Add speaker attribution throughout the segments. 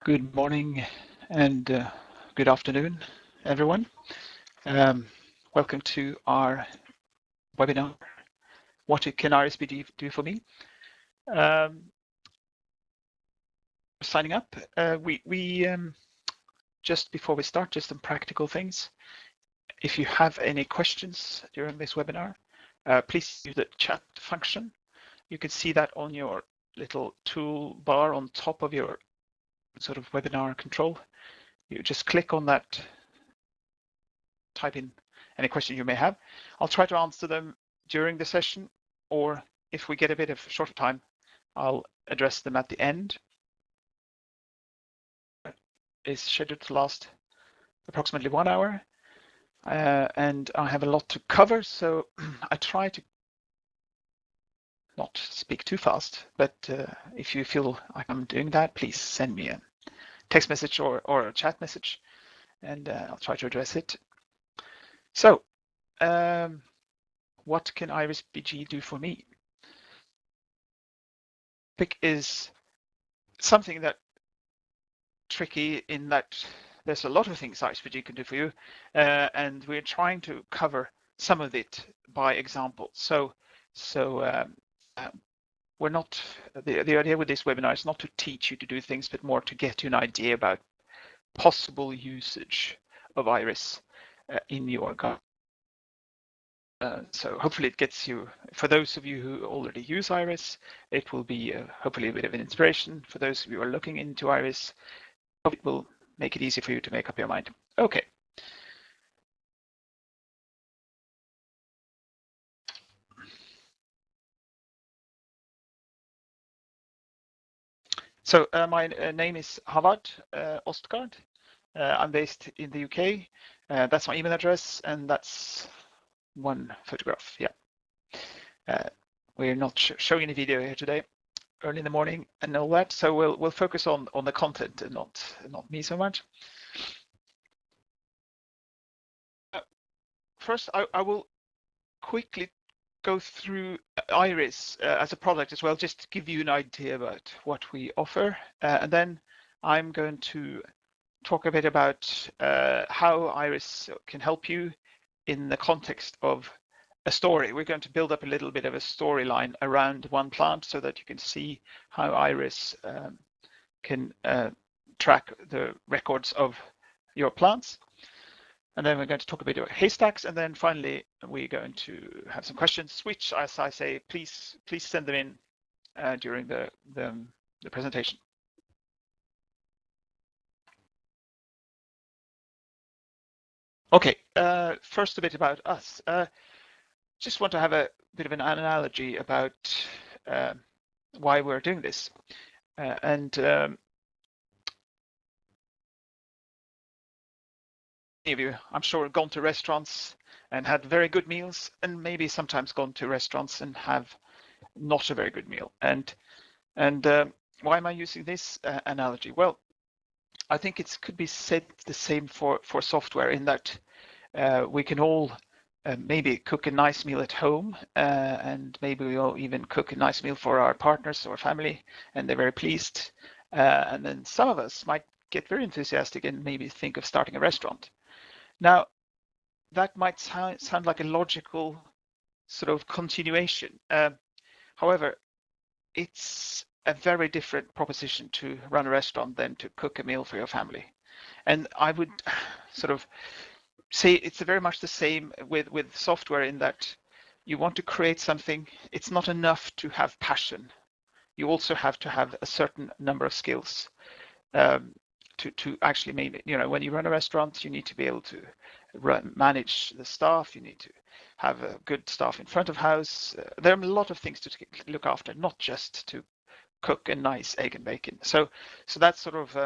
Speaker 1: Good morning and good afternoon, everyone. Welcome to our webinar, What Can IrisBG Do For Me? Signing up, just before we start, just some practical things. If you have any questions during this webinar, please use the chat function. You can see that on your little toolbar on top of your sort of webinar control. You just click on that, type in any question you may have. I'll try to answer them during the session, or if we get a bit of shorter time, I'll address them at the end. It's scheduled to last approximately 1 hour, and I have a lot to cover, so I try to not speak too fast, but if you feel like I'm doing that, please send me a text message or a chat message, and I'll try to address it. So, what can IrisBG do for me? Topic is something that tricky in that there's a lot of things IrisBG can do for you, and we're trying to cover some of it by example. So we're not, the idea with this webinar is not to teach you to do things, but more to get you an idea about possible usage of Iris in your garden. So hopefully it gets you, for those of you who already use Iris, it will be hopefully a bit of an inspiration. For those of you who are looking into Iris, it will make it easy for you to make up your mind. Okay. So my name is Havard Ostgaard. I'm based in the UK. That's my email address, and that's one photograph. Yeah. We're not showing any video here today, early in the morning and all that. So we'll focus on the content and not me so much. First, I will quickly go through Iris as a product as well, just to give you an idea about what we offer. And then I'm going to talk a bit about how Iris can help you in the context of a story. We're going to build up a little bit of a storyline around one plant so that you can see how Iris can track the records of your plants. And then we're going to talk a bit about haystacks, and then finally we're going to have some questions, which, as I say, please send them in during the presentation. Okay, first a bit about us. Just want to have a bit of an analogy about why we're doing this. Many of you, I'm sure, gone to restaurants and had very good meals, and maybe sometimes gone to restaurants and have not a very good meal. And why am I using this analogy? Well, I think it could be said the same for software, in that we can all maybe cook a nice meal at home, and maybe we'll even cook a nice meal for our partners or family, and they're very pleased. And then some of us might get very enthusiastic and maybe think of starting a restaurant. Now, that might sound like a logical sort of continuation. However, it's a very different proposition to run a restaurant than to cook a meal for your family. And I would sort of say it's very much the same with software, in that you want to create something. It's not enough to have passion. You also have to have a certain number of skills to actually make it. You know, when you run a restaurant, you need to be able to manage the staff. You need to have a good staff in front of house. There are a lot of things to look after, not just to cook a nice egg and bacon. So that's sort of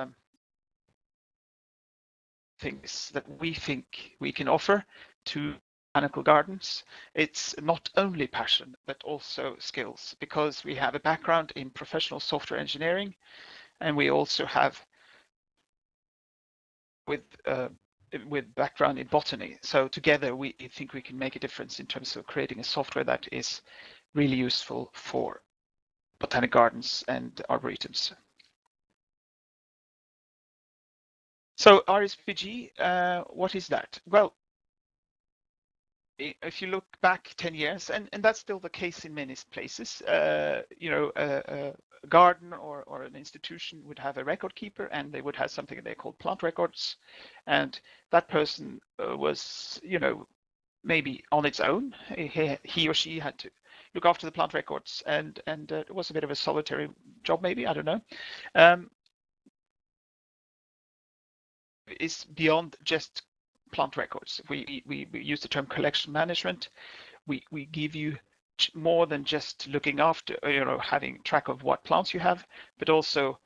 Speaker 1: things that we think we can offer to botanical gardens. It's not only passion, but also skills, because we have a background in professional software engineering, and we also have with background in botany. So together we think we can make a difference in terms of creating a software that is really useful for botanic gardens and arboretums. So IrisBG, what is that? Well, if you look back 10 years, and that's still the case in many places, a garden or an institution would have a record keeper, and they would have something they call plant records, and that person was, maybe on its own. He or she had to look after the plant records, and it was a bit of a solitary job, maybe, I don't know. Is beyond just plant records. We use the term collection management. We give you more than just looking after, having track of what plants you have, but also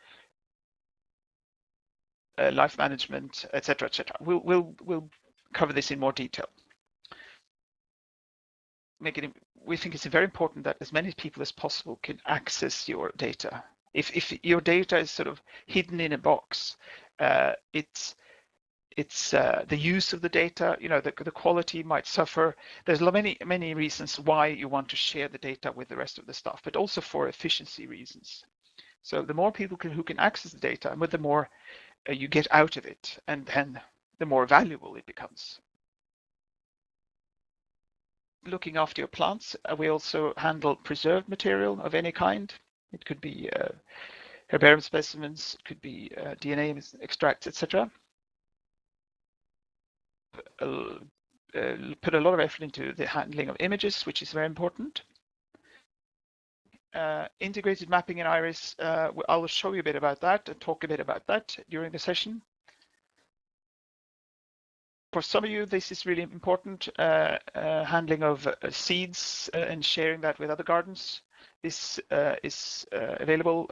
Speaker 1: life management, etc., etc. We'll cover this in more detail. We think it's very important that as many people as possible can access your data. If your data is sort of hidden in a box, it's the use of the data, the quality might suffer. There's many reasons why you want to share the data with the rest of the staff, but also for efficiency reasons. So the more people who can access the data, and the more you get out of it, and the more valuable it becomes. Looking after your plants, we also handle preserved material of any kind. It could be herbarium specimens, it could be DNA extracts, etc. Put a lot of effort into the handling of images, which is very important. Integrated mapping in Iris, I will show you a bit about that and talk a bit about that during the session. For some of you, this is really important, handling of seeds and sharing that with other gardens. This is available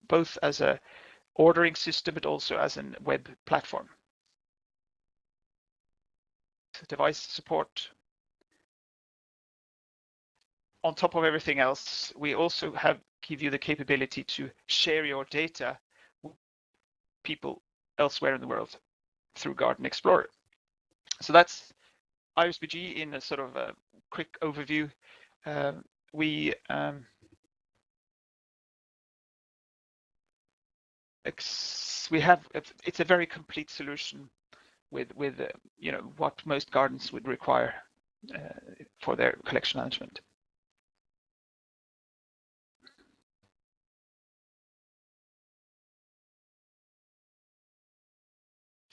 Speaker 1: both as a ordering system, but also as a web platform. Device support. On top of everything else, we also give you the capability to share your data with people elsewhere in the world through Garden Explorer. So that's IrisBG in a sort of a quick overview. It's a very complete solution with what most gardens would require for their collection management.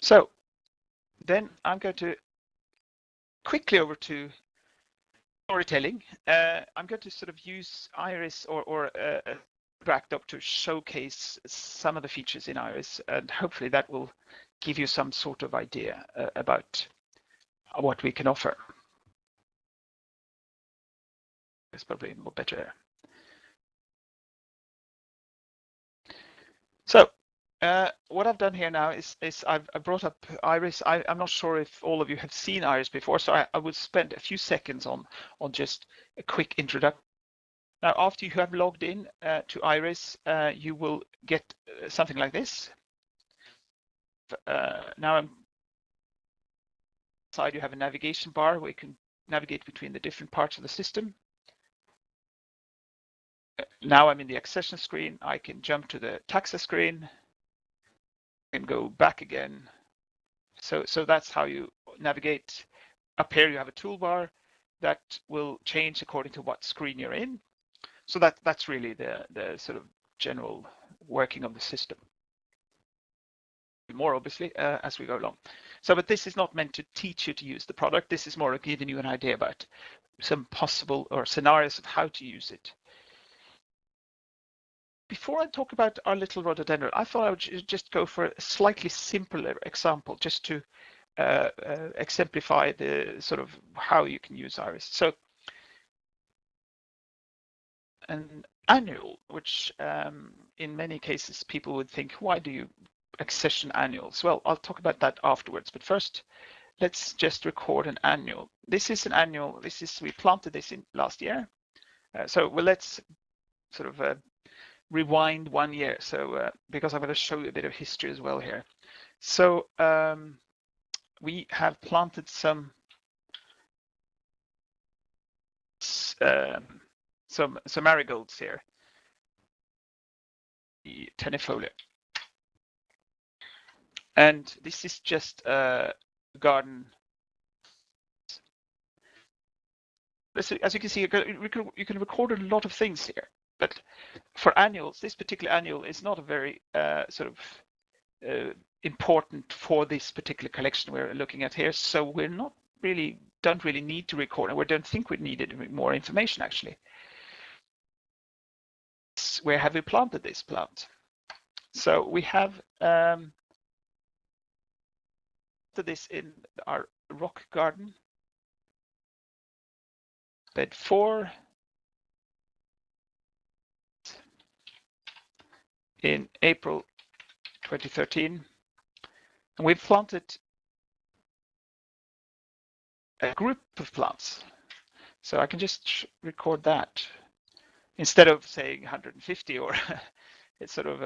Speaker 1: So then I'm going to quickly over to storytelling. I'm going to sort of use Iris or backed to showcase some of the features in Iris, and hopefully that will give you some sort of idea about what we can offer. It's probably more better. So what I've done here now is I've brought up Iris. I'm not sure if all of you have seen Iris before, so I would spend a few seconds on just a quick introduction. Now, after you have logged in to Iris, you will get something like this. Now inside you have a navigation bar where you can navigate between the different parts of the system. Now I'm in the accession screen. I can jump to the taxa screen and go back again. So that's how you navigate. Up here you have a toolbar that will change according to what screen you're in. So that's really the sort of general working of the system. More obviously as we go along. So, but this is not meant to teach you to use the product. This is more giving you an idea about some possible or scenarios of how to use it. Before I talk about our little rhododendron, I thought I would just go for a slightly simpler example, just to exemplify the sort of how you can use Iris. So an annual, which in many cases people would think, why do you accession annuals? Well, I'll talk about that afterwards, but first let's just record an annual. This is an annual. We planted this in last year. So well, let's sort of rewind 1 year. So because I'm going to show you a bit of history as well here. So we have planted some marigolds here. The tennifolia. And this is just a garden. As you can see, you can record a lot of things here, but for annuals, this particular annual is not a very sort of important for this particular collection we're looking at here. So we're not really, don't really need to record, and we don't think we needed more information actually. Where have we planted this plant? So we have this in our rock garden, bed 4, in April 2013, and we've planted a group of plants. So I can just record that instead of saying 150 or it's sort of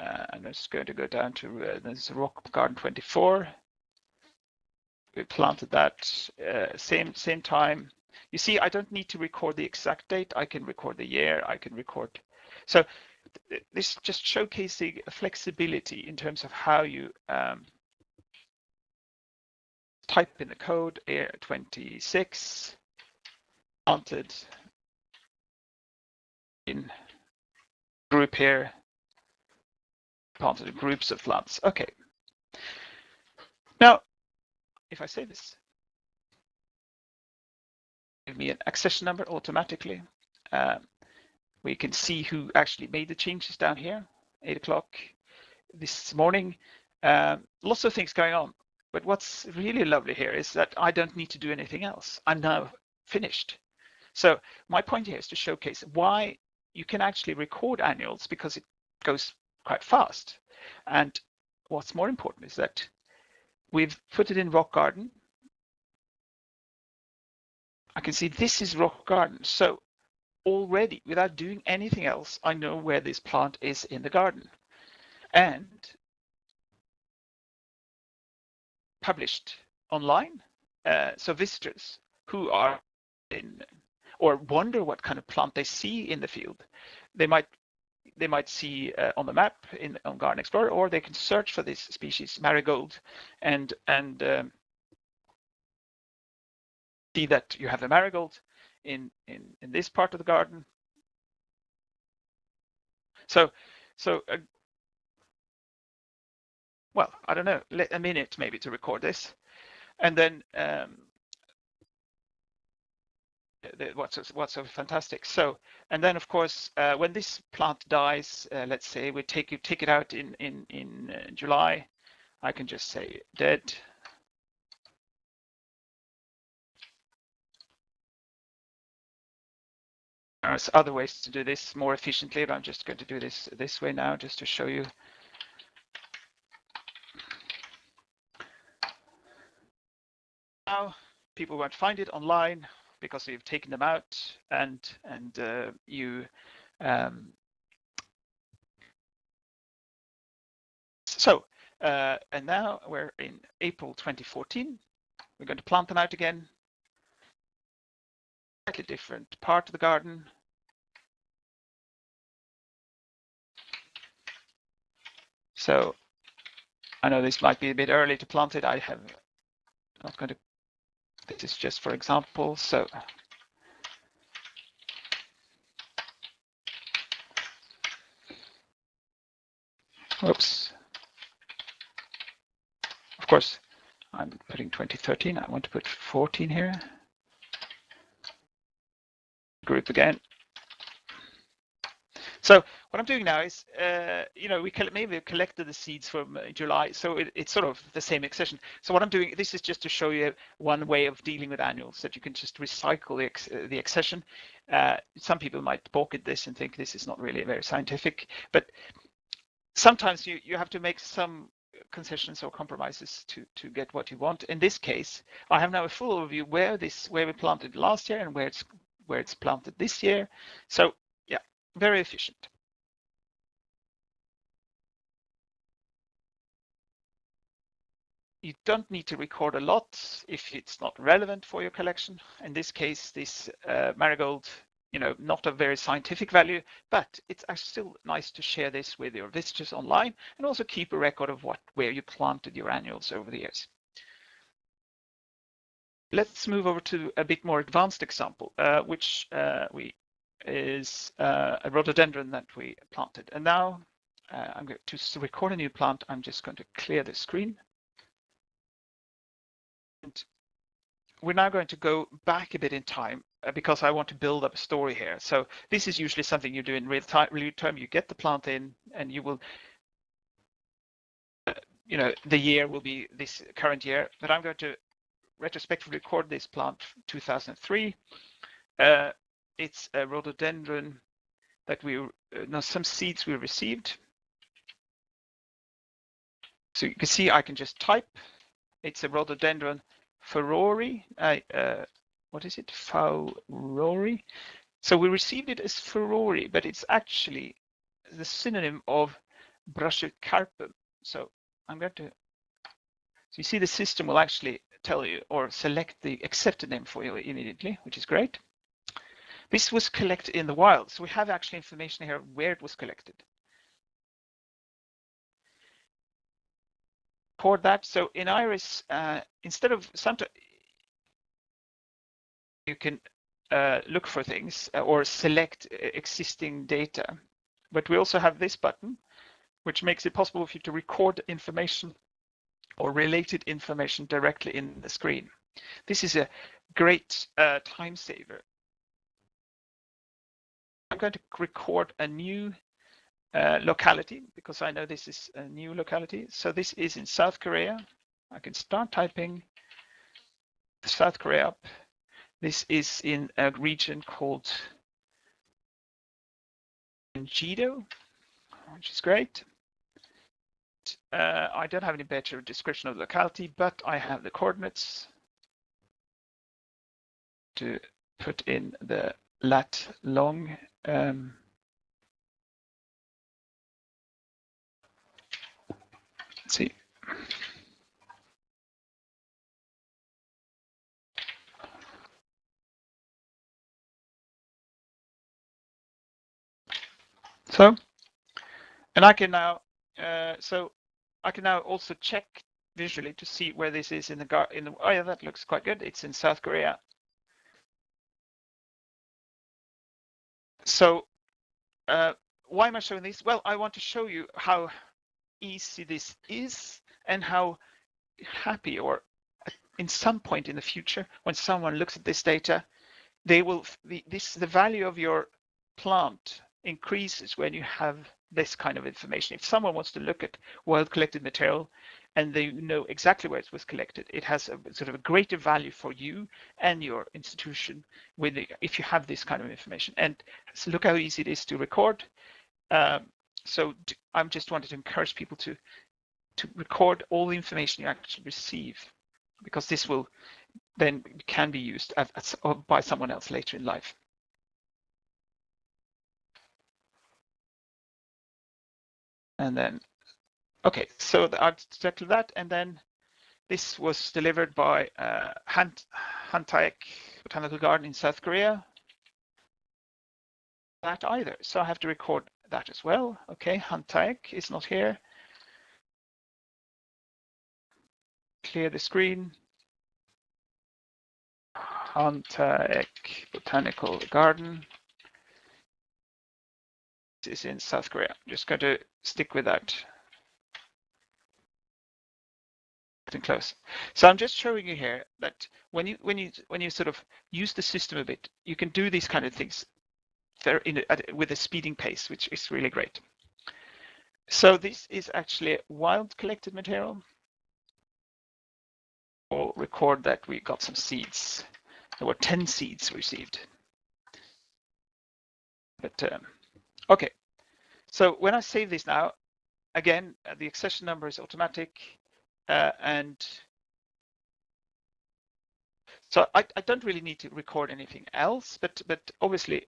Speaker 1: I'm just going to go down to this rock garden 24. We planted that same time. You see, I don't need to record the exact date. I can record the year. I can record. So this just showcasing flexibility in terms of how you type in the code. 26 planted in group here. Planted groups of plants. Okay. Now, if I say this, give me an accession number automatically. We can see who actually made the changes down here, 8 o'clock this morning. Lots of things going on, but what's really lovely here is that I don't need to do anything else. I'm now finished. So my point here is to showcase why you can actually record annuals, because it goes quite fast. And what's more important is that we've put it in rock garden. I can see this is rock garden. So already, without doing anything else, I know where this plant is in the garden. And published online. So visitors who are in or wonder what kind of plant they see in the field, they might see on the map on Garden Explorer, or they can search for this species, marigold, and see that you have a marigold in this part of the garden. So well, I don't know, a minute maybe to record this, and then what's so fantastic. So, and then of course, when this plant dies, let's say we take it out in July, I can just say dead. There's other ways to do this more efficiently, but I'm just going to do this way now, just to show you. Now people won't find it online because you've taken them out, and you and now we're in April 2014. We're going to plant them out again. Slightly different part of the garden. So I know this might be a bit early to plant it. I have not going to. This is just for example. So oops. Of course, I'm putting 2013. I want to put 14 here. Group again. So what I'm doing now is, we maybe collected the seeds from July, so it's sort of the same accession. So what I'm doing, this is just to show you one way of dealing with annuals, that you can just recycle the accession. Some people might balk at this and think this is not really very scientific, but sometimes you have to make some concessions or compromises to get what you want. In this case, I have now a full overview where we planted last year and where it's planted this year. So yeah, very efficient. You don't need to record a lot if it's not relevant for your collection. In this case, this marigold not a very scientific value, but it's actually still nice to share this with your visitors online and also keep a record of where you planted your annuals over the years. Let's move over to a bit more advanced example, which is a rhododendron that we planted. And now I'm going to record a new plant. I'm just going to clear the screen. And we're now going to go back a bit in time because I want to build up a story here. So this is usually something you do in real time. You get the plant in and you will, the year will be this current year, but I'm going to retrospectively record this plant 2003. It's a rhododendron that some seeds we received. So you can see I can just type. It's a rhododendron furori. What is it? Furori. So we received it as furori, but it's actually the synonym of brachycarpum. So I'm going to. So you see the system will actually tell you or select the accepted name for you immediately, which is great. This was collected in the wild, so we have actually information here where it was collected. For that, so in Iris, instead of sometimes you can look for things or select existing data, but we also have this button, which makes it possible for you to record information or related information directly in the screen. This is a great time saver. I'm going to record a new locality because I know this is a new locality. So this is in South Korea. I can start typing South Korea up. This is in a region called Jedo, which is great. I don't have any better description of the locality, but I have the coordinates to put in the lat long. Let's see. So, and I can now, I can now also check visually to see where this is in the. Oh yeah, that looks quite good. It's in South Korea. So, why am I showing this? Well, I want to show you how easy this is and how happy, or in some point in the future, when someone looks at this data, they will the value of your plant increases when you have this kind of information. If someone wants to look at wild collected material and they know exactly where it was collected, it has a sort of a greater value for you and your institution if you have this kind of information. And so look how easy it is to record. So I'm just wanted to encourage people to record all the information you actually receive, because this will then can be used by someone else later in life. And then, okay, so I've selected that, and then this was delivered by Hantaek Botanical Garden in South Korea. That either, so I have to record that as well. Okay, Hantaek is not here. Clear the screen. Hantaek Botanical Garden. This is in South Korea. I'm just going to stick with that. Close. So I'm just showing you here that when you sort of use the system a bit, you can do these kind of things with a speeding pace, which is really great. So this is actually wild collected material. We'll record that we got some seeds. There were 10 seeds received. But okay. So when I save this now, again, the accession number is automatic. And so I don't really need to record anything else, but obviously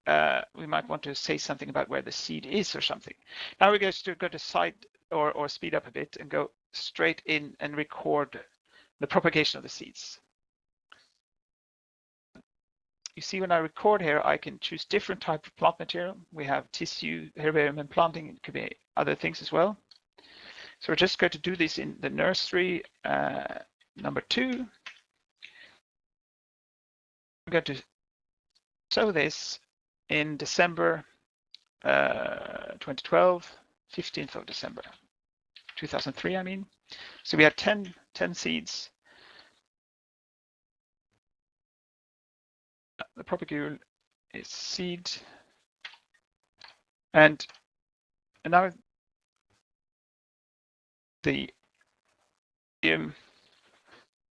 Speaker 1: we might want to say something about where the seed is or something. Now we're going to go to side or speed up a bit and go straight in and record the propagation of the seeds. you see when I record here, I can choose different type of plant material. We have tissue, herbarium, and planting. It could be other things as well. So we're just going to do this in the nursery number 2. I'm going to sow this in December 2012, 15th of December, 2003, I mean. So we have 10 seeds. The propagule is seed. And now the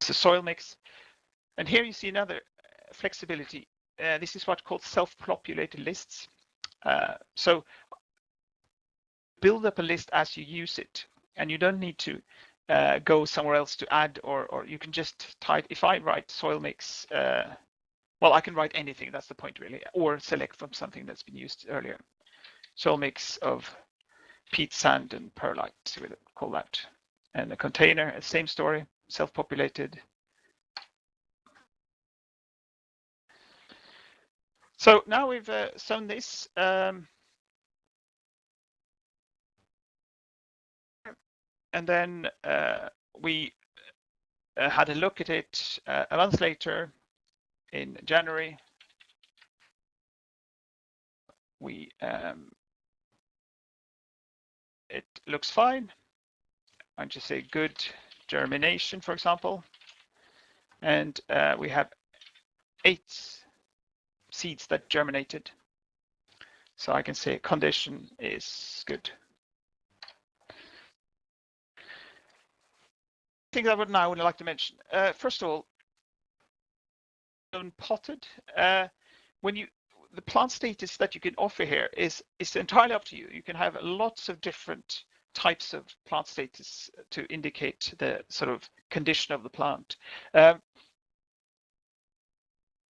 Speaker 1: soil mix. And here you see another flexibility. This is what's called self-populated lists. So build up a list as you use it, and you don't need to go somewhere else to add, or you can just type. If I write soil mix, well, I can write anything. That's the point, really, or select from something that's been used earlier. Soil mix of peat, sand, and perlite. So we'll call that. And the container, same story, self-populated. So now we've sown this. And then we had a look at it a month later in January. It looks fine. I just say good germination, for example. And we have 8 seeds that germinated. So I can say condition is good. Things I would like to mention. First of all, potted. The plant status that you can offer here is entirely up to you. You can have lots of different types of plant status to indicate the sort of condition of the plant.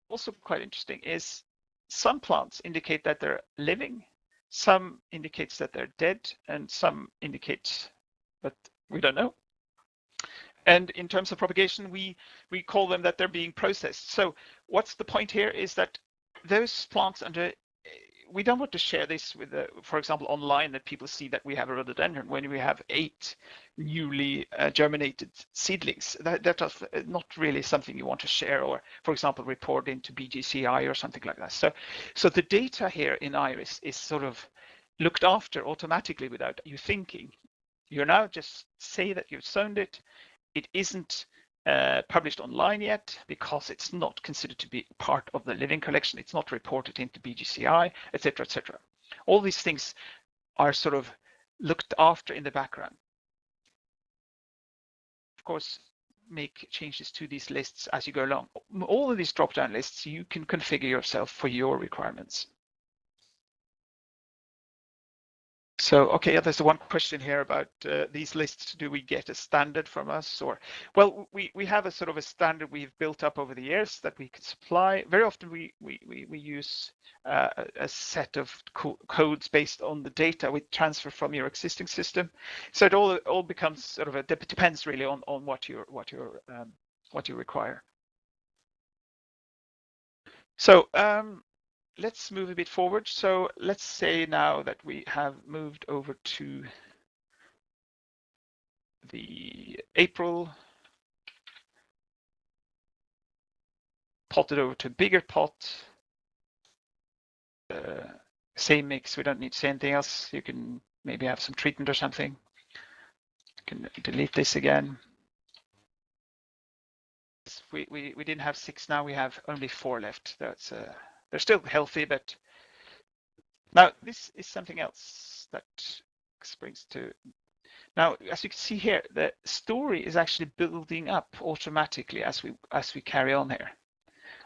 Speaker 1: Also quite interesting is some plants indicate that they're living, some indicates that they're dead, and some indicate, but we don't know. And in terms of propagation, we call them that they're being processed. So what's the point here is that those plants we don't want to share this with, for example, online, that people see that we have a rhododendron when we have 8 newly germinated seedlings. That's not really something you want to share, or, for example, report into BGCI or something like that. So the data here in Iris is sort of looked after automatically without you thinking. You now just say that you've sown it. It isn't published online yet because it's not considered to be part of the living collection. It's not reported into BGCI, etc., etc. All these things are sort of looked after in the background. Of course, make changes to these lists as you go along. All of these drop-down lists you can configure yourself for your requirements. So, okay, there's one question here about these lists. Do we get a standard from us, or? Well, we have a sort of a standard we've built up over the years that we can supply. Very often we use a set of codes based on the data we transfer from your existing system. So it all becomes sort of depends really on what you require. So let's move a bit forward. So let's say now that we have moved over to the April, potted over to a bigger pot. Same mix, we don't need to say anything else. You can maybe have some treatment or something. You can delete this again. We didn't have 6, now we have only 4 left. That's they're still healthy, but now this is something else that brings to. Now, as you can see here, the story is actually building up automatically as we carry on here,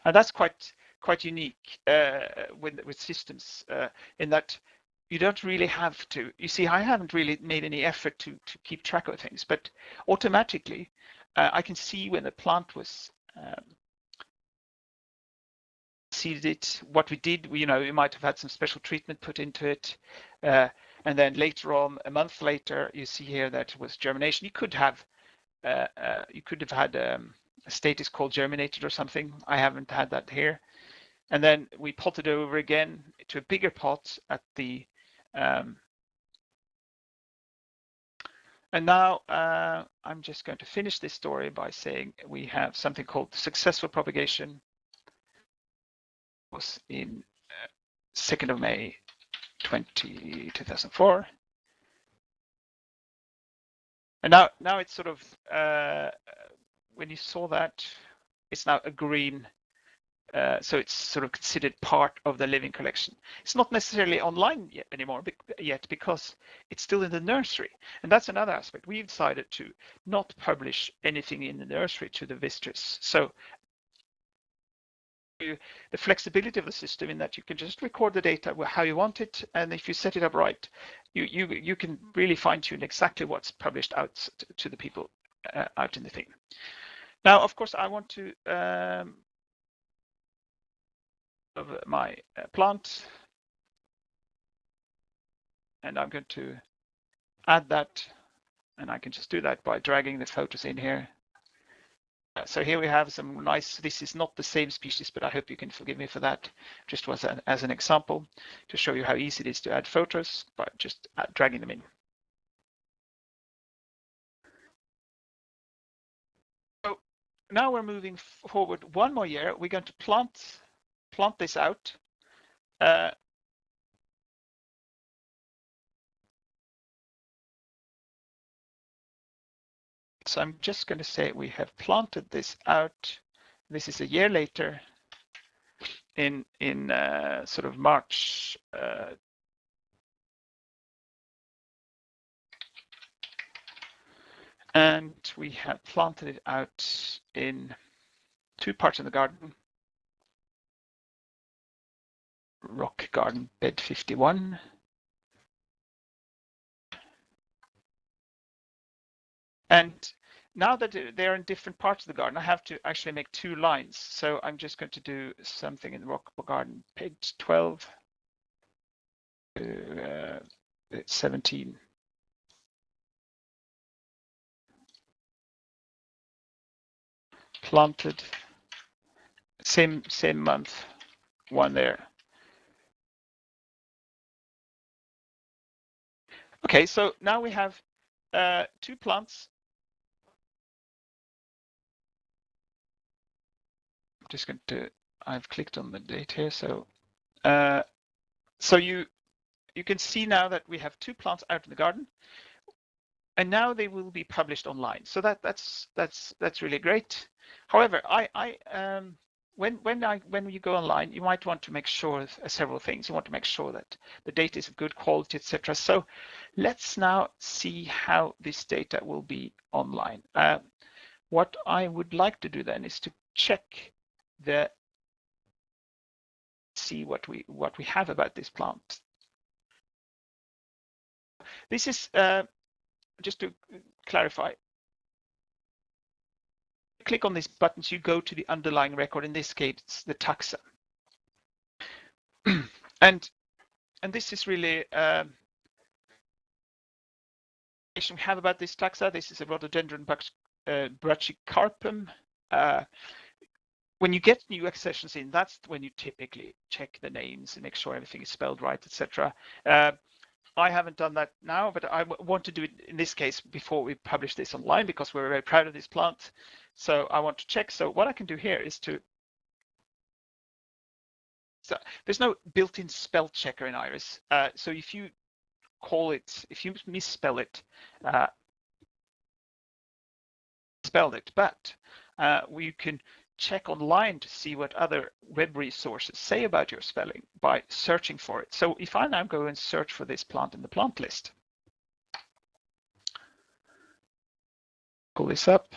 Speaker 1: and that's quite unique with systems in that you don't really have to. You see, I haven't really made any effort to keep track of things, but automatically I can see when the plant was seeded it, what we did. We might have had some special treatment put into it. And then later on, a month later, you see here that it was germination. You could have had a status called germinated or something. I haven't had that here. And then we pot it over again to a bigger pot at the, and now I'm just going to finish this story by saying we have something called successful propagation. It was in 2nd of May 2004. And now it's sort of, when you saw that, it's now a green, so it's sort of considered part of the living collection. It's not necessarily online yet anymore because it's still in the nursery. And that's another aspect. We've decided to not publish anything in the nursery to the visitors. So the flexibility of the system in that you can just record the data how you want it, and if you set it up right, you can really fine-tune exactly what's published out to the people out in the thing. Now, of course, I want to of my plant, and I'm going to add that, and I can just do that by dragging the photos in here. So here we have some nice, this is not the same species, but I hope you can forgive me for that. Just was as an example to show you how easy it is to add photos by just dragging them in. So now we're moving forward one more year. We're going to plant this out. So I'm just going to say we have planted this out. This is a year later in sort of March. And we have planted it out in 2 parts of the garden. Rock garden bed 51. And now that they're in different parts of the garden, I have to actually make 2 lines. So I'm just going to do something in the rock garden page 12 to 17. Planted, same month, 1 there. Okay, so now we have 2 plants. I'm just going to, I've clicked on the date here, so you can see now that we have 2 plants out in the garden, and now they will be published online. So that's really great. However, when you go online, you might want to make sure several things. You want to make sure that the data is of good quality, etc. So let's now see how this data will be online. What I would like to do then is to check see what we have about this plant. This is just to clarify. Click on these buttons, you go to the underlying record. In this case, it's the taxa. and this is really information we have about this taxa. This is a rhododendron brachycarpum. When you get new accessions in, that's when you typically check the names and make sure everything is spelled right, etc. I haven't done that now, but I want to do it in this case before we publish this online because we're very proud of this plant. So I want to check. So what I can do here is to, so there's no built-in spell checker in Iris. So if you call it, if you misspell it, but we can check online to see what other web resources say about your spelling by searching for it. So if I now go and search for this plant in the plant list, pull this up,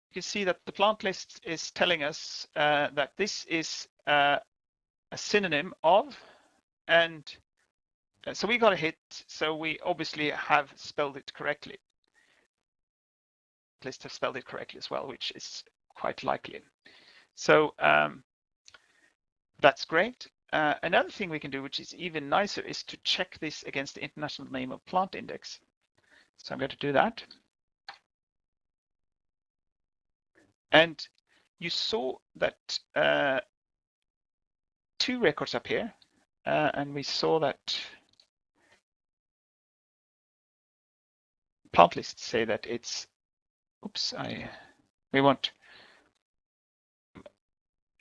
Speaker 1: you can see that the plant list is telling us that this is a synonym of, and so we got a hit. So we obviously have spelled it correctly. List have spelled it correctly as well, which is quite likely. So that's great. Another thing we can do, which is even nicer, is to check this against the International Name of Plant Index. So I'm going to do that. And you saw that two records up here, and we saw that plant lists say that it's, oops, we want,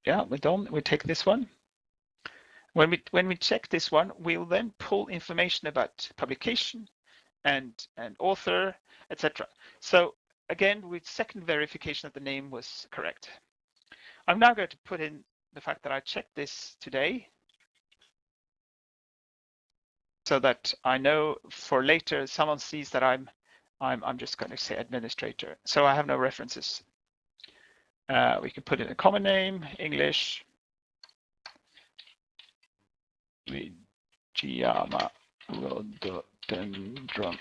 Speaker 1: yeah, we're done. We take this one. When we check this one, we'll then pull information about publication and author, etc. So again, with second verification that the name was correct. I'm now going to put in the fact that I checked this today, so that I know for later someone sees that I'm just going to say administrator. So I have no references. We can put in a common name, English, Giama rhododendron.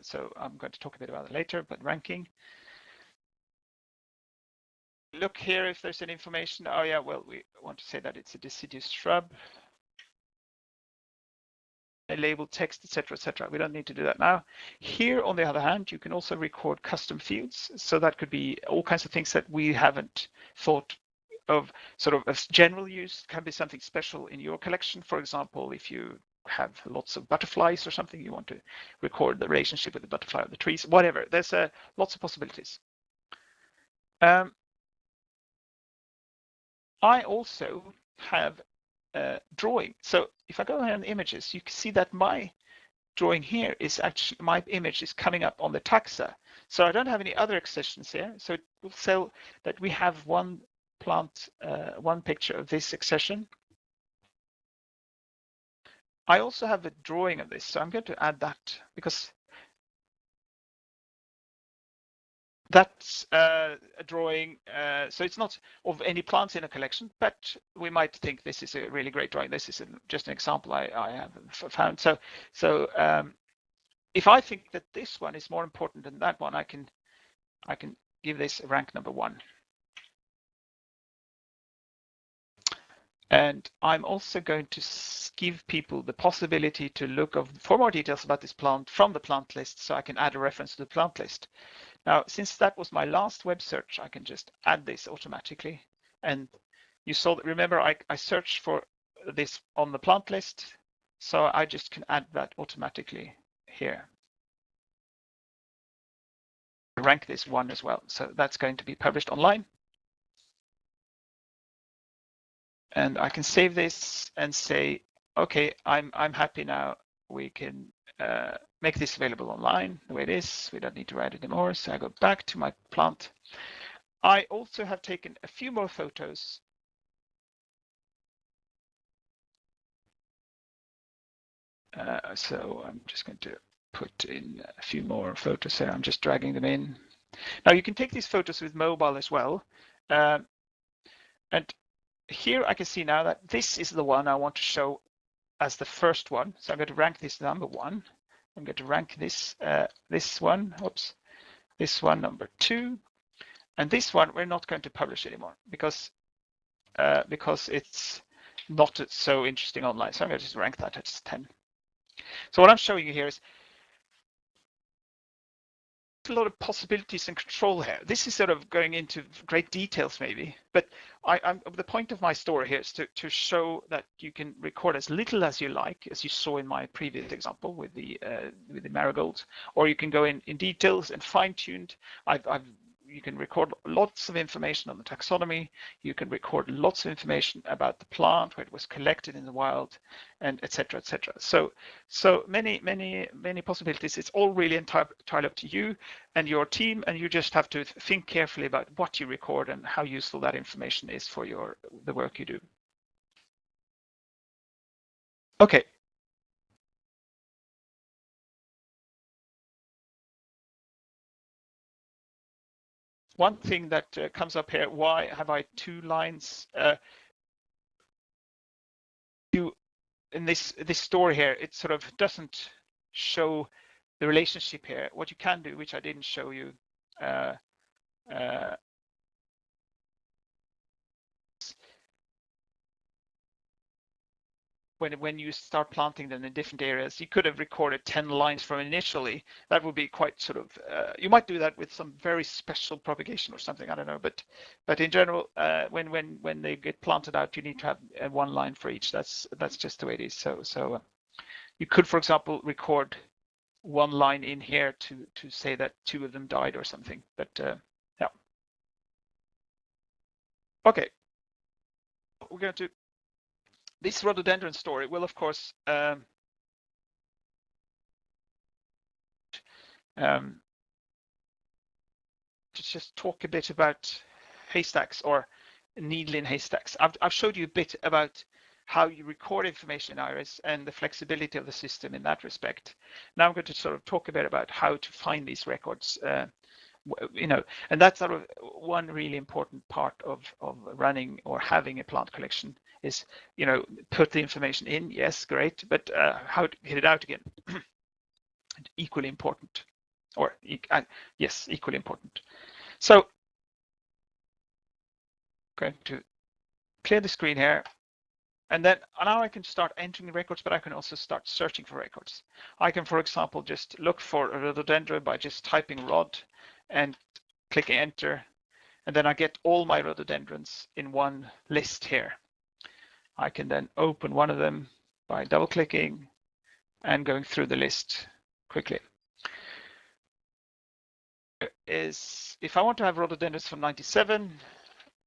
Speaker 1: So I'm going to talk a bit about it later, but ranking. Look here if there's any information. Oh yeah, well, we want to say that it's a deciduous shrub. A label text, etc., etc. We don't need to do that now. Here, on the other hand, you can also record custom fields. So that could be all kinds of things that we haven't thought of sort of as general use. It can be something special in your collection. For example, if you have lots of butterflies or something, you want to record the relationship with the butterfly or the trees, whatever. There's lots of possibilities. I also have drawing. So if I go ahead on images, you can see that my drawing here is actually, my image is coming up on the taxa. So I don't have any other accessions here. So it will show that we have one plant, one picture of this accession. I also have a drawing of this. So I'm going to add that because that's a drawing. So it's not of any plants in a collection, but we might think this is a really great drawing. This is just an example I have found. So if I think that this one is more important than that one, I can give this rank number 1. And I'm also going to give people the possibility to look for more details about this plant from the plant list, so I can add a reference to the plant list. Now, since that was my last web search, I can just add this automatically. And you saw that, remember, I searched for this on the plant list, so I just can add that automatically here. Rank this 1 as well. So that's going to be published online. And I can save this and say, okay, I'm happy now. We can make this available online the way it is. We don't need to write it anymore. So I go back to my plant. I also have taken a few more photos. So I'm just going to put in a few more photos here. I'm just dragging them in. Now you can take these photos with mobile as well. And here I can see now that this is the one I want to show as the first one. So I'm going to rank this number 1. I'm going to rank this this one. Oops, this one number 2, and this one we're not going to publish anymore because it's not so interesting online. So I'm going to just rank that as 10. So what I'm showing you here is a lot of possibilities and control here. This is sort of going into great details maybe, but the point of my story here is to show that you can record as little as you like, as you saw in my previous example with the marigolds, or you can go in details and fine-tuned. You can record lots of information on the taxonomy. You can record lots of information about the plant, where it was collected in the wild, and etc. etc. So many possibilities. It's all really entirely up to you and your team, and you just have to think carefully about what you record and how useful that information is for the work you do. Okay. One thing that comes up here, why have I 2 lines? In this story here, it sort of doesn't show the relationship here. What you can do, which I didn't show you, when you start planting them in different areas, you could have recorded 10 lines from initially. That would be quite sort of, you might do that with some very special propagation or something, I don't know. But in general, when they get planted out, you need to have one line for each. That's just the way it is. So you could, for example, record one line in here to say that 2 of them died or something. But yeah. Okay. We're going to, this rhododendron story will, of course, to just talk a bit about haystacks or needle in haystacks. I've showed you a bit about how you record information in IRIS and the flexibility of the system in that respect. Now I'm going to sort of talk a bit about how to find these records, and that's sort of one really important part of running or having a plant collection is, put the information in, yes, great, but how to get it out again, equally important, or yes, equally important. So I'm going to clear the screen here. And then now I can start entering records, but I can also start searching for records. I can, for example, just look for a rhododendron by just typing rod and clicking enter. And then I get all my rhododendrons in one list here. I can then open one of them by double clicking and going through the list quickly. If I want to have rhododendrons from 97,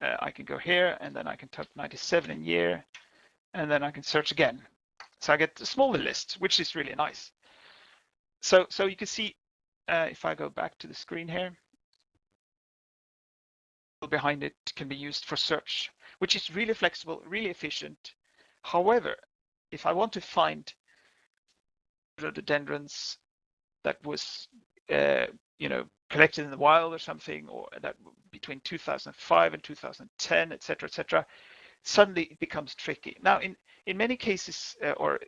Speaker 1: I can go here and then I can type 97 in year, and then I can search again. So I get a smaller list, which is really nice. So you can see, if I go back to the screen here, behind it can be used for search, which is really flexible, really efficient. However, if I want to find rhododendrons that was, collected in the wild or something, or that between 2005 and 2010, etc., suddenly it becomes tricky. Now, in many cases, or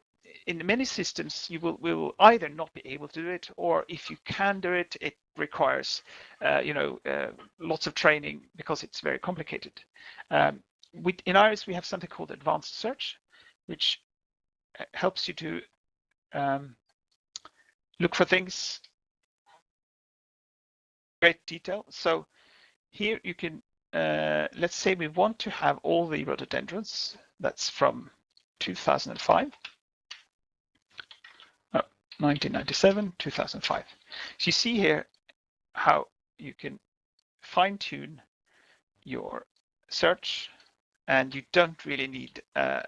Speaker 1: in many systems, you will either not be able to do it, or if you can do it, it requires, lots of training because it's very complicated. In IRIS, we have something called advanced search, which helps you to look for things in great detail. So here you can, let's say we want to have all the rhododendrons that's from 2005. 1997, 2005. So you see here how you can fine-tune your search, and you don't really need a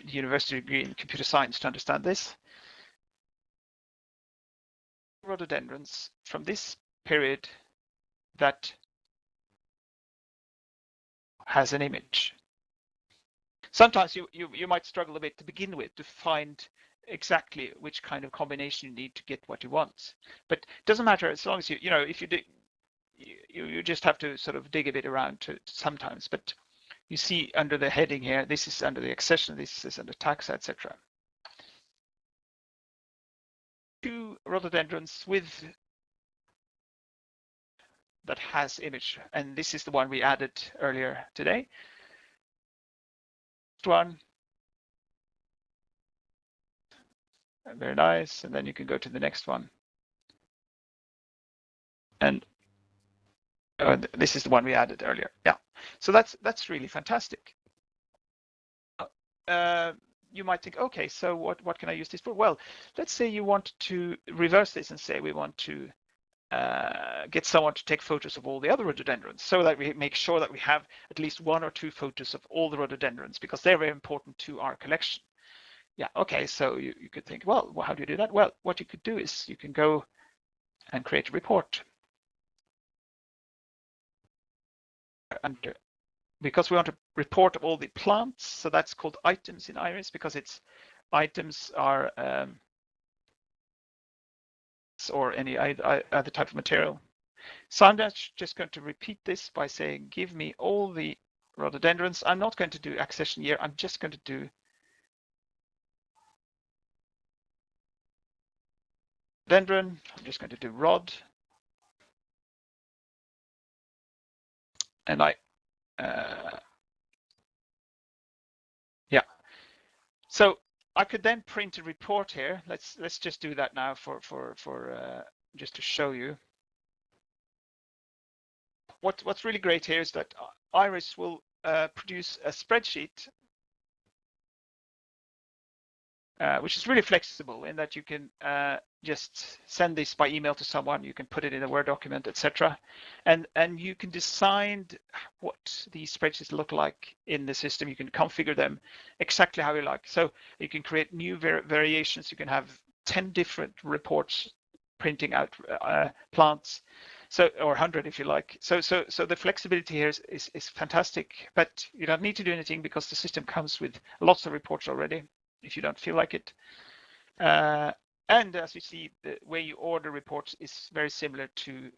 Speaker 1: university degree in computer science to understand this. Rhododendrons from this period that has an image. Sometimes you might struggle a bit to begin with to find exactly which kind of combination you need to get what you want, but it doesn't matter as long as if you dig, you just have to sort of dig a bit around to sometimes. But you see under the heading here, this is under the accession, this is under taxa, etc. 2 rhododendrons with that has image, and this is the one we added earlier today. Next one, very nice, and then you can go to the next one, and this is the one we added earlier. Yeah, so that's really fantastic. You might think, okay, so what can I use this for? Well, let's say you want to reverse this and say we want to get someone to take photos of all the other rhododendrons, so that we make sure that we have at least 1 or 2 photos of all the rhododendrons, because they're very important to our collection. Yeah, okay, so you could think, well, how do you do that? Well, what you could do is you can go and create a report. And because we want to report all the plants, so that's called items in IRIS, because it's items are or any other type of material. So I'm just going to repeat this by saying, give me all the rhododendrons. I'm not going to do accession year. I'm just going to do dendron. I'm just going to do rod. And yeah. So I could then print a report here. Let's just do that now for just to show you. What's really great here is that Iris will produce a spreadsheet which is really flexible in that you can just send this by email to someone, you can put it in a Word document, etc. And you can design what these spreadsheets look like in the system. You can configure them exactly how you like. So you can create new variations. You can have 10 different reports printing out plants. So, or 100 if you like. So the flexibility here is fantastic, but you don't need to do anything because the system comes with lots of reports already if you don't feel like it. And as you see, the way you order reports is very similar to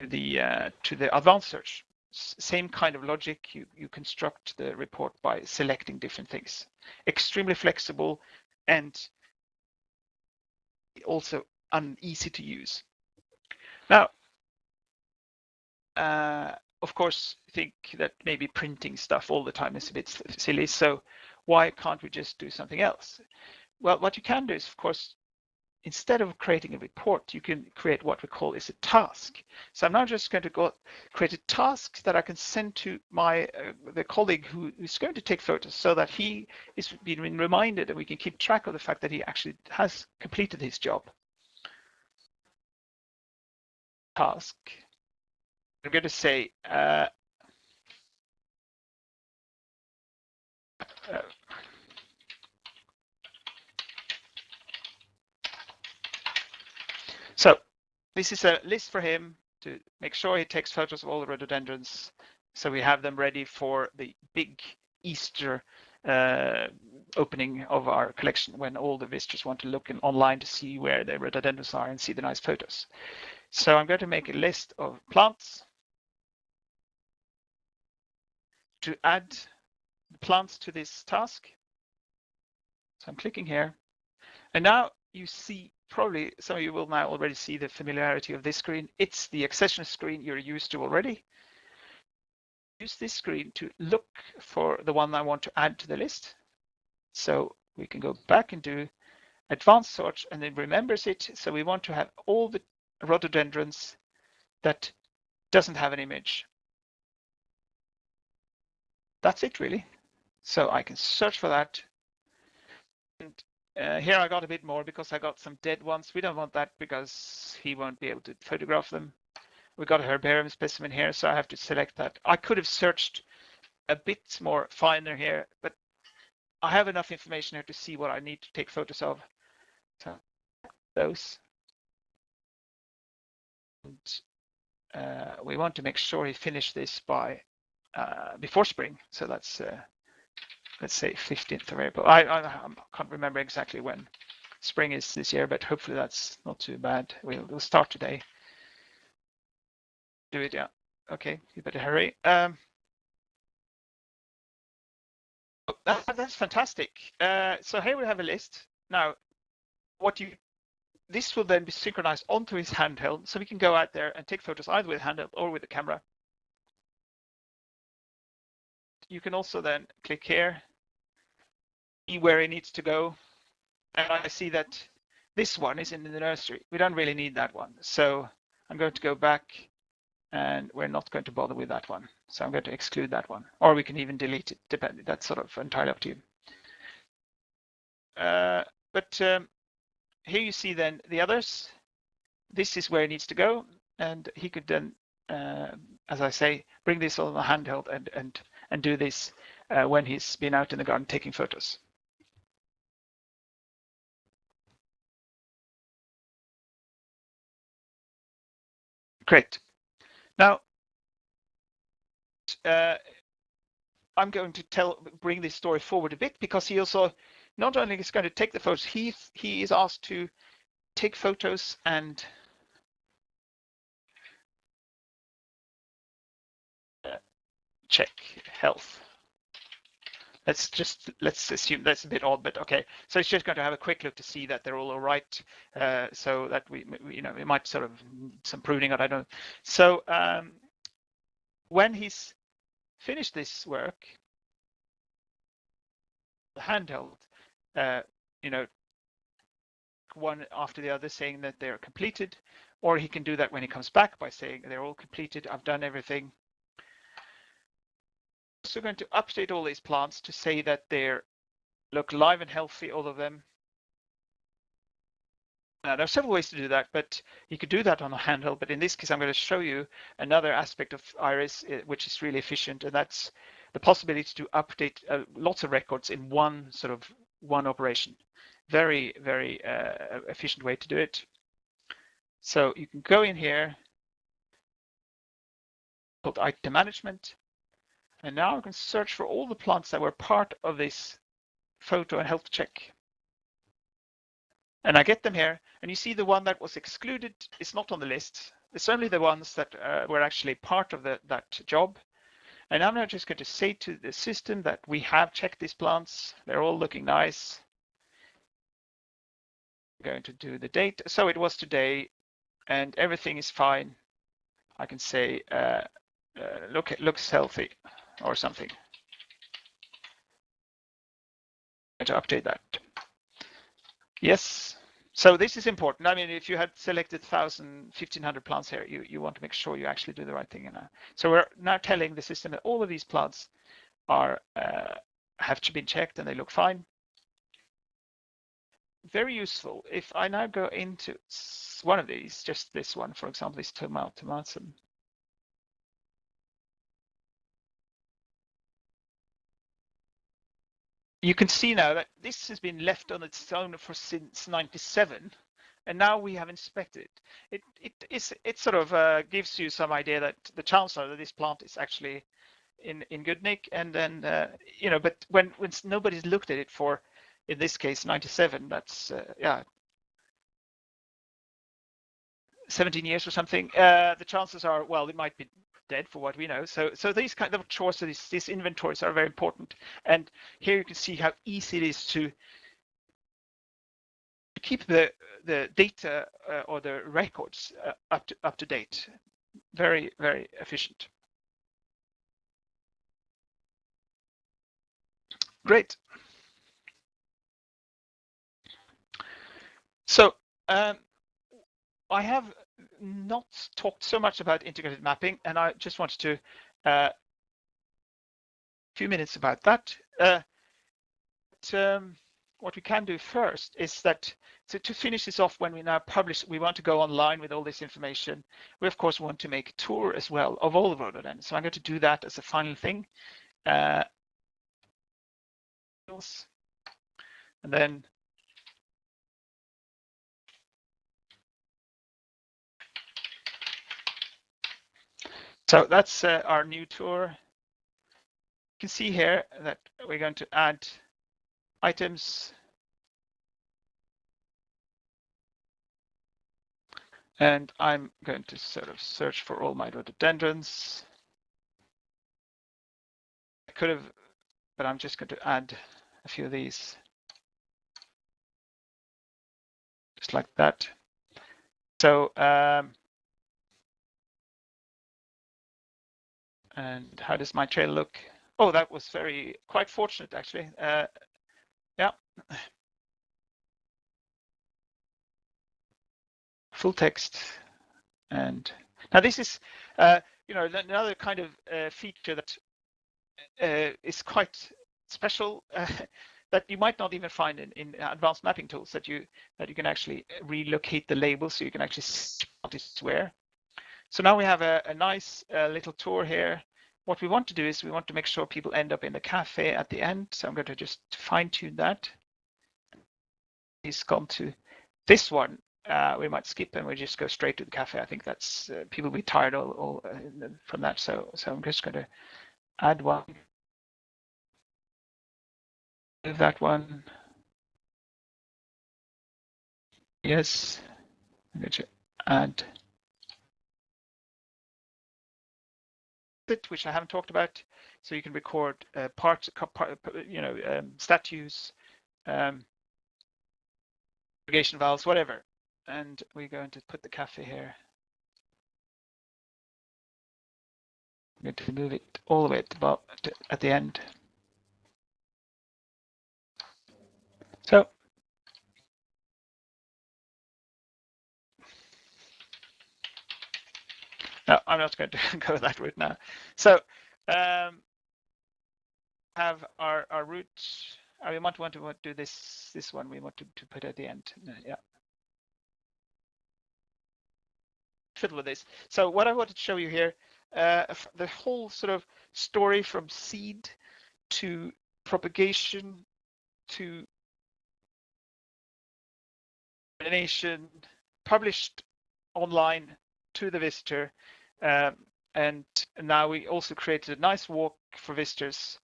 Speaker 1: the advanced search. Same kind of logic. You construct the report by selecting different things. Extremely flexible and also easy to use. Now, of course, think that maybe printing stuff all the time is a bit silly. So why can't we just do something else? Well, what you can do is, of course, instead of creating a report, you can create what we call is a task. So I'm now just going to go create a task that I can send to my the colleague who is going to take photos, so that he is being reminded and we can keep track of the fact that he actually has completed his job. Task. I'm going to say so this is a list for him to make sure he takes photos of all the rhododendrons, so we have them ready for the big Easter opening of our collection, when all the visitors want to look online to see where the rhododendrons are and see the nice photos. So I'm going to make a list of plants to add plants to this task. So I'm clicking here, and now you see, probably some of you will now already see the familiarity of this screen. It's the accession screen you're used to already. Use this screen to look for the one I want to add to the list. So we can go back and do advanced search, and it remembers it. So we want to have all the rhododendrons that doesn't have an image. That's it really. So I can search for that. And here I got a bit more because I got some dead ones. We don't want that because he won't be able to photograph them. We got a herbarium specimen here, so I have to select that. I could have searched a bit more finer here, but I have enough information here to see what I need to take photos of. So those. And we want to make sure he finished this by before spring. So that's let's say 15th of April. I can't remember exactly when spring is this year, but hopefully that's not too bad. We'll start today. Do it, yeah. Okay, you better hurry. That's fantastic. So here we have a list. Now, this will then be synchronized onto his handheld, so we can go out there and take photos either with handheld or with the camera. You can also then click here, see where he needs to go. And I see that this one is in the nursery. We don't really need that one. So I'm going to go back, and we're not going to bother with that one. So I'm going to exclude that one, or we can even delete it, depending. That's sort of entirely up to you. But here you see then the others. This is where it needs to go, and he could then, as I say, bring this on a handheld and do this when he's been out in the garden taking photos. Great. Now, I'm going to bring this story forward a bit, because he also not only is going to take the photos, he is asked to take photos and check health. Let's assume that's a bit odd, but okay. So it's just going to have a quick look to see that they're all right, so that we might sort of need some pruning, I don't know. So when he's finished this work, handheld, you know, one after the other saying that they're completed, or he can do that when he comes back by saying they're all completed, I've done everything. So going to update all these plants to say that they're look live and healthy, all of them. There are several ways to do that, but you could do that on a handheld. But in this case, I'm going to show you another aspect of Iris, which is really efficient, and that's the possibility to update lots of records in one operation. Very, very efficient way to do it. So you can go in here, called item management, and now I can search for all the plants that were part of this photo and health check. And I get them here, and you see the one that was excluded is not on the list. It's only the ones that were actually part of that job. And I'm now just going to say to the system that we have checked these plants. They're all looking nice. I'm going to do the date. So it was today, and everything is fine. I can say, looks healthy or something. I'm going to update that. Yes. So this is important. I mean, if you had selected 1,500 plants here, you want to make sure you actually do the right thing. So we're now telling the system that all of these plants are have been checked and they look fine. Very useful. If I now go into one of these, just this one, for example, this tomatum. You can see now that this has been left on its own for since 97, and now we have inspected it. It sort of gives you some idea that the chances are that this plant is actually in good nick, and then you know, but when nobody's looked at it for, in this case, 97, that's yeah, 17 years or something, the chances are, well, it might be dead for what we know. So these kind of choices, these inventories are very important. And here you can see how easy it is to keep the data or the records up to date. Very, very efficient. Great. So I have not talked so much about integrated mapping, and I just wanted to a few minutes about that. What we can do first is that to finish this off, when we now publish, we want to go online with all this information. We of course want to make a tour as well of all the rhododendrons. So I'm going to do that as a final thing. And then so that's our new tour. You can see here that we're going to add items. And I'm going to sort of search for all my rhododendrons. I could have, but I'm just going to add a few of these. Just like that. So, and how does my trail look? Oh, that was quite fortunate actually. Yeah. Full text. And now this is, you know, another kind of feature that is quite special that you might not even find in advanced mapping tools, that you can actually relocate the label so you can actually see what is where. So now we have a nice little tour here. What we want to do is we want to make sure people end up in the cafe at the end. So I'm going to just fine tune that. He's gone to this one. We might skip and we just go straight to the cafe. I think that's people will be tired all from that. So I'm just going to add one. Move that one. Yes. I'm going to add it, which I haven't talked about. So you can record parts, you know, statues, propagation valves, whatever. And we're going to put the cafe here. I'm going to move it all the way at the end. So no, I'm not going to go that route now. So have our root. We might want to do this one. We want to put at the end. Yeah. Fiddle with this. So what I wanted to show you here, the whole sort of story from seed to propagation to pollination, published online to the visitor. And now we also created a nice walk for visitors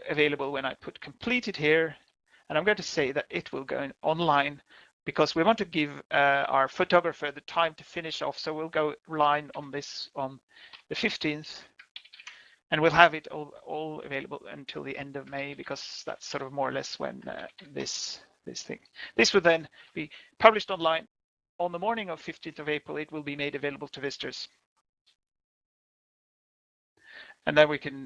Speaker 1: available when I put completed here. And I'm going to say that it will go online because we want to give our photographer the time to finish off. So we'll go line on this on the 15th. And we'll have it all available until the end of May, because that's sort of more or less when this would then be published online on the morning of 15th of April. It will be made available to visitors, and then we can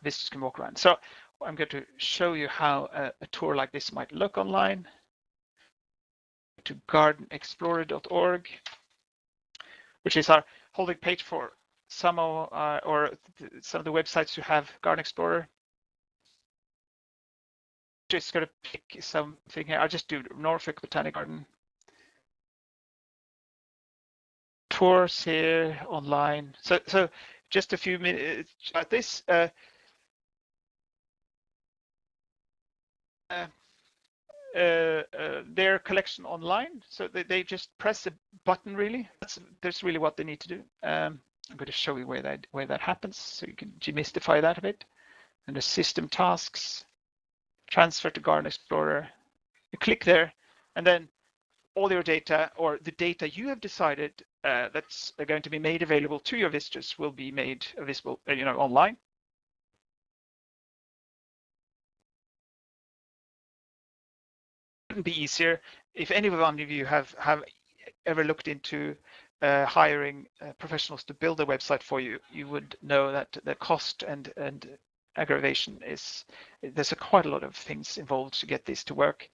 Speaker 1: visitors can walk around. So I'm going to show you how a tour like this might look online. To gardenexplorer.org, which is our holding page for some of some of the websites who have Garden Explorer. Just going to pick something here. I'll just do Norfolk Botanic Garden. Tours here online. So just a few minutes at this. Their collection online. So they just press a button, really. That's really what they need to do. I'm going to show you where that happens, so you can demystify that a bit. And the system tasks, transfer to Garden Explorer. You click there, and then all your data, or the data you have decided that's going to be made available to your visitors, will be made visible, online. Couldn't be easier. If any one of you have ever looked into hiring professionals to build a website for you, you would know that the cost and aggravation is, there's quite a lot of things involved to get this to work.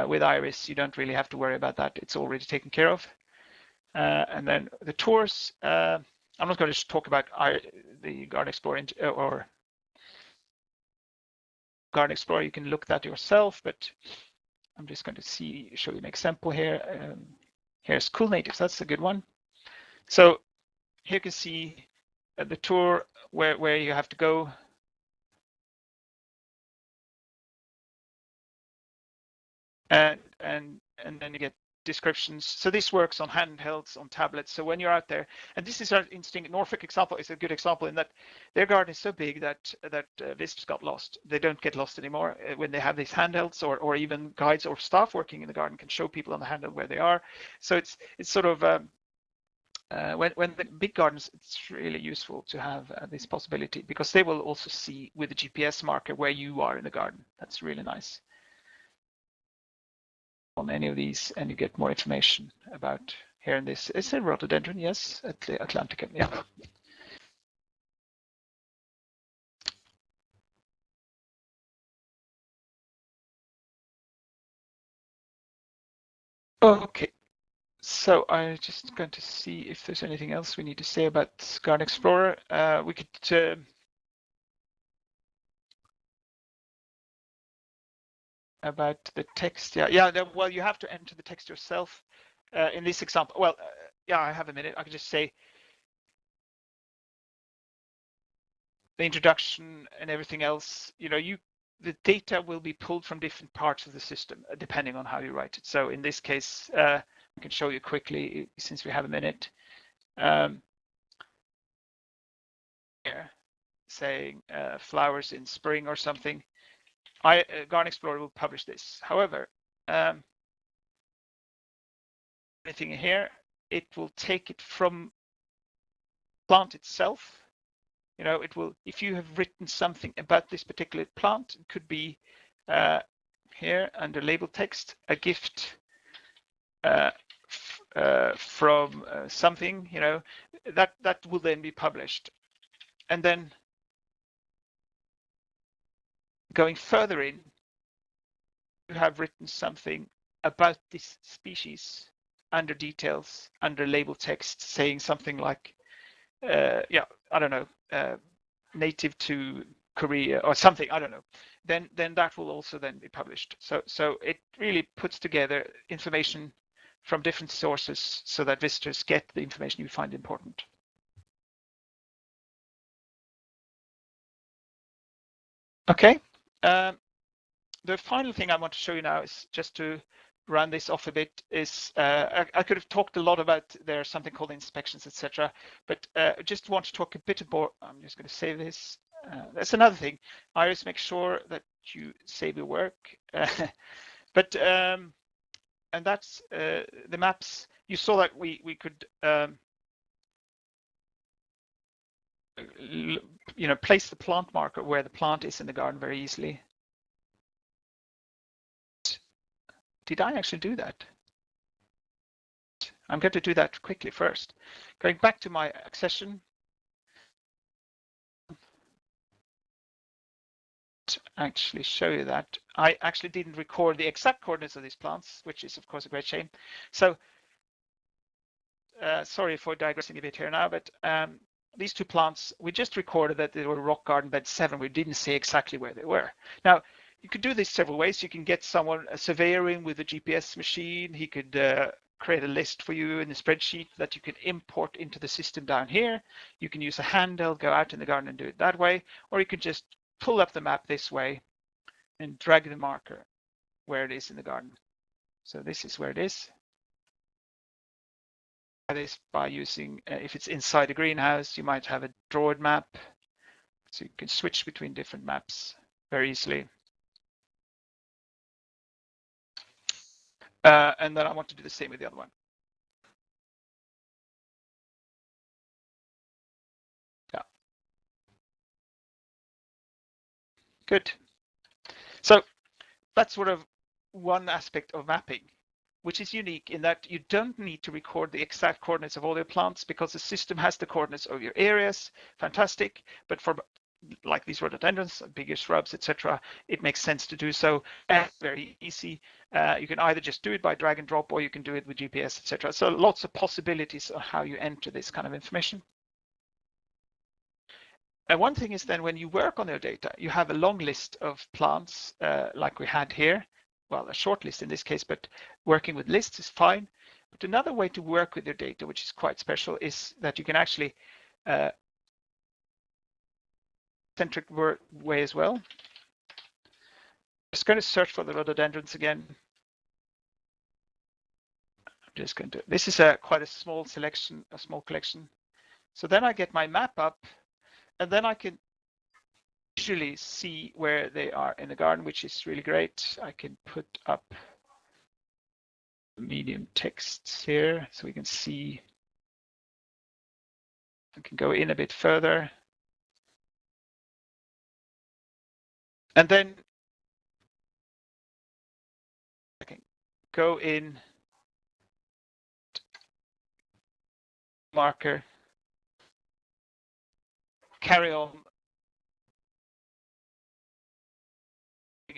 Speaker 1: With Iris, you don't really have to worry about that. It's already taken care of. And then the tours, I'm not going to talk about the Garden Explorer or Garden Explorer. You can look that yourself, but I'm just going to show you an example here. Here's Cool Natives. That's a good one. So here you can see the tour where you have to go. And then you get descriptions. So this works on handhelds, on tablets. So when you're out there, and this is an interesting Norfolk example, is a good example in that their garden is so big that visitors got lost. They don't get lost anymore when they have these handhelds, or even guides or staff working in the garden can show people on the handheld where they are. So it's sort of when the big gardens, it's really useful to have this possibility, because they will also see with the GPS marker where you are in the garden. That's really nice. On any of these, and you get more information about here in this. It's a rhododendron, yes, at the Atlanticum, yeah. Okay, so I'm just going to see if there's anything else we need to say about Garden Explorer. We could about the text, well, you have to enter the text yourself in this example. Well, yeah, I have a minute. I can just say the introduction and everything else. The data will be pulled from different parts of the system depending on how you write it. So in this case, I can show you quickly since we have a minute. Here, saying flowers in spring or something. Garden Explorer will publish this. However, anything here, it will take it from plant itself. It will, if you have written something about this particular plant, it could be here under label text, a gift from something, that will then be published. And then going further in, you have written something about this species under details, under label text, saying something like, yeah, I don't know, native to Korea or something, I don't know, then that will also then be published. So it really puts together information from different sources so that visitors get the information you find important. Okay. The final thing I want to show you now is just to run this off a bit is I could have talked a lot about there's something called inspections, etc. But just want to talk a bit more. I'm just going to save this. That's another thing. Iris, make sure that you save your work. But and that's the maps. You saw that we could place the plant marker where the plant is in the garden very easily. Did I actually do that? I'm going to do that quickly first. Going back to my accession. To actually show you that I actually didn't record the exact coordinates of these plants, which is of course a great shame. So sorry for digressing a bit here now, but these two plants, we just recorded that they were rock garden bed 7. We didn't say exactly where they were. Now, you could do this several ways. You can get someone, a surveyor in with a GPS machine. He could create a list for you in a spreadsheet that you can import into the system down here. You can use a handheld, go out in the garden and do it that way, or you could just pull up the map this way and drag the marker where it is in the garden. So this is where it is. That is by using, if it's inside a greenhouse, you might have a drawn map. So you can switch between different maps very easily. And then I want to do the same with the other one. Yeah. Good. So that's sort of one aspect of mapping, which is unique in that you don't need to record the exact coordinates of all your plants because the system has the coordinates of your areas. Fantastic. But for like these rhododendrons, bigger shrubs, etc., it makes sense to do so. And very easy. You can either just do it by drag and drop, or you can do it with GPS, etc. So lots of possibilities on how you enter this kind of information. And one thing is then when you work on your data, you have a long list of plants like we had here. Well, a short list in this case, but working with lists is fine. But another way to work with your data, which is quite special, is that you can actually centric way as well. Just going to search for the rhododendrons again. I'm just going to, this is quite a small selection, a small collection. So then I get my map up, and then I can visually see where they are in the garden, which is really great. I can put up medium texts here so we can see. I can go in a bit further. And then I can go in, marker, carry on,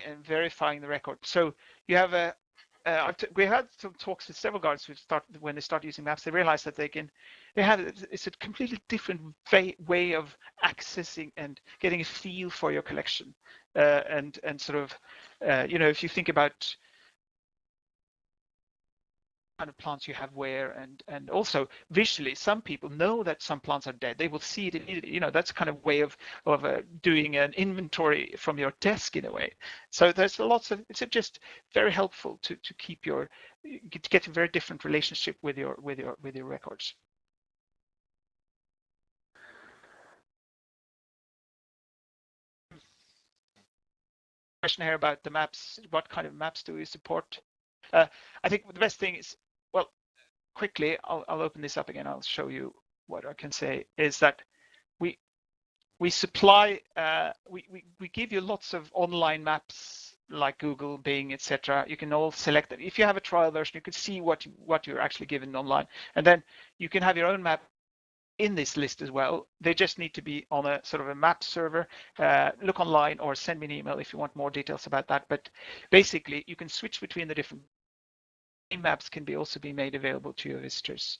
Speaker 1: and verifying the record. So you have a we had some talks with several gardens who when they start using maps, they realize that it's a completely different way of accessing and getting a feel for your collection. And sort of, if you think about kind of plants you have where, and also visually, some people know that some plants are dead. They will see it immediately. That's kind of way of doing an inventory from your desk in a way. So there's lots of, it's just very helpful to keep to get a very different relationship with your records. Question here about the maps. What kind of maps do we support? I think the best thing is, well, quickly, I'll open this up again. I'll show you what I can say is that we supply, we give you lots of online maps like Google, Bing, etc. You can all select them. If you have a trial version, you can see what you're actually given online, and then you can have your own map in this list as well. They just need to be on a sort of a map server. Look online or send me an email if you want more details about that. But basically, you can switch between the different maps can be also be made available to your visitors.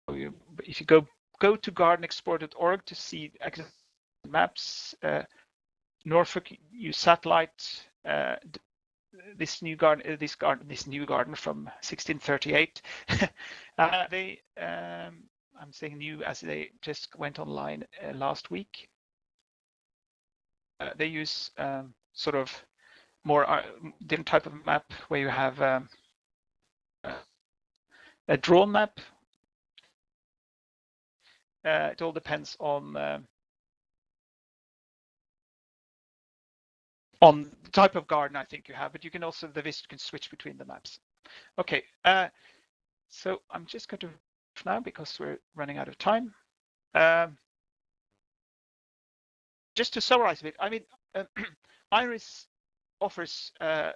Speaker 1: If you go to gardenexplore.org to see maps, Norfolk use satellite. This new garden from 1638. I'm saying new as they just went online last week. They use sort of more different type of map where you have a drawn map. It all depends on the type of garden I think you have, but you can also, the visitor can switch between the maps. Okay, so I'm just going to now because we're running out of time. Just to summarize a bit, I mean, Iris offers a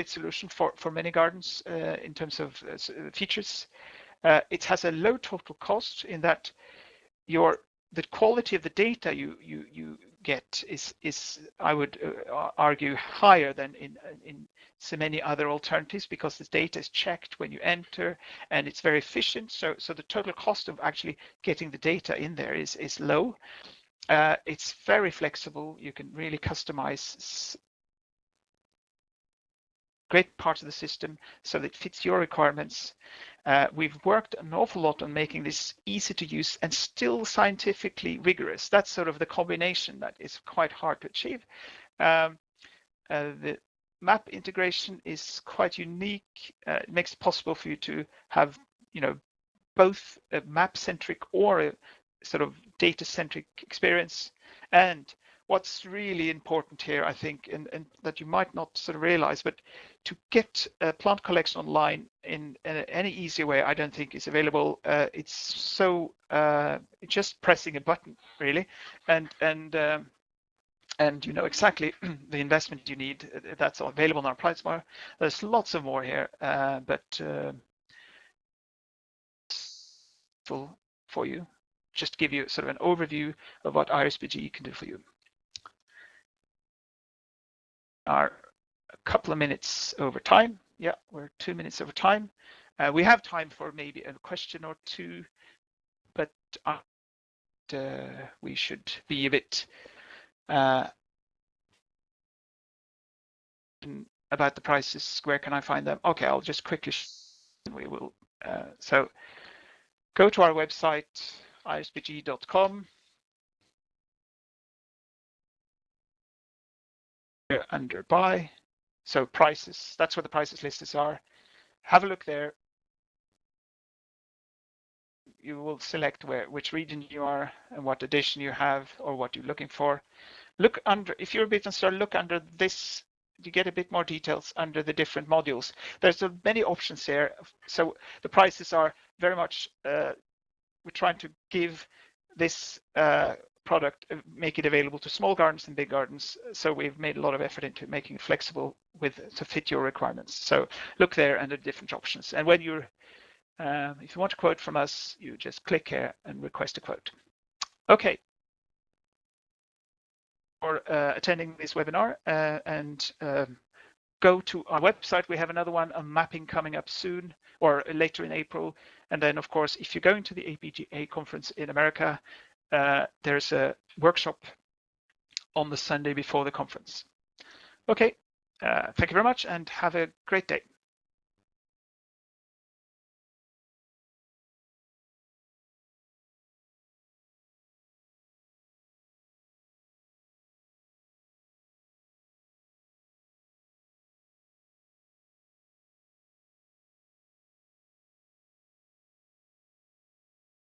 Speaker 1: solution for many gardens in terms of features. It has a low total cost in that the quality of the data you get is I would argue higher than in so many other alternatives because the data is checked when you enter and it's very efficient. So the total cost of actually getting the data in there is low. It's very flexible. You can really customize great parts of the system so that it fits your requirements. We've worked an awful lot on making this easy to use and still scientifically rigorous. That's sort of the combination that is quite hard to achieve. The map integration is quite unique. It makes it possible for you to have, both a map-centric or a sort of data-centric experience. And what's really important here, I think, and that you might not sort of realize, but to get a plant collection online in any easier way, I don't think is available. It's so just pressing a button, really, and you know exactly the investment you need. That's available on our price bar. There's lots of more here, but for you, just to give you sort of an overview of what IrisBG can do for you. Are a couple of minutes over time. Yeah, we're 2 minutes over time. We have time for maybe a question or two, but we should be a bit about the prices. Where can I find them? Okay, I'll just quickly. We will. So go to our website, irisbg.com. Here under buy. So prices, that's where the prices listed are. Have a look there. You will select which region you are and what edition you have or what you're looking for. Look under, if you're a bit concerned, look under this. You get a bit more details under the different modules. There's many options here. So the prices are very much, we're trying to give this product, make it available to small gardens and big gardens. So we've made a lot of effort into making it flexible to fit your requirements. So look there under different options. And when you're, if you want a quote from us, you just click here and request a quote. Okay. For attending this webinar and go to our website. We have another one on mapping coming up soon or later in April. And then, of course, if you're going to the APGA conference in America, there's a workshop on the Sunday before the conference. Okay, thank you very much and have a great day.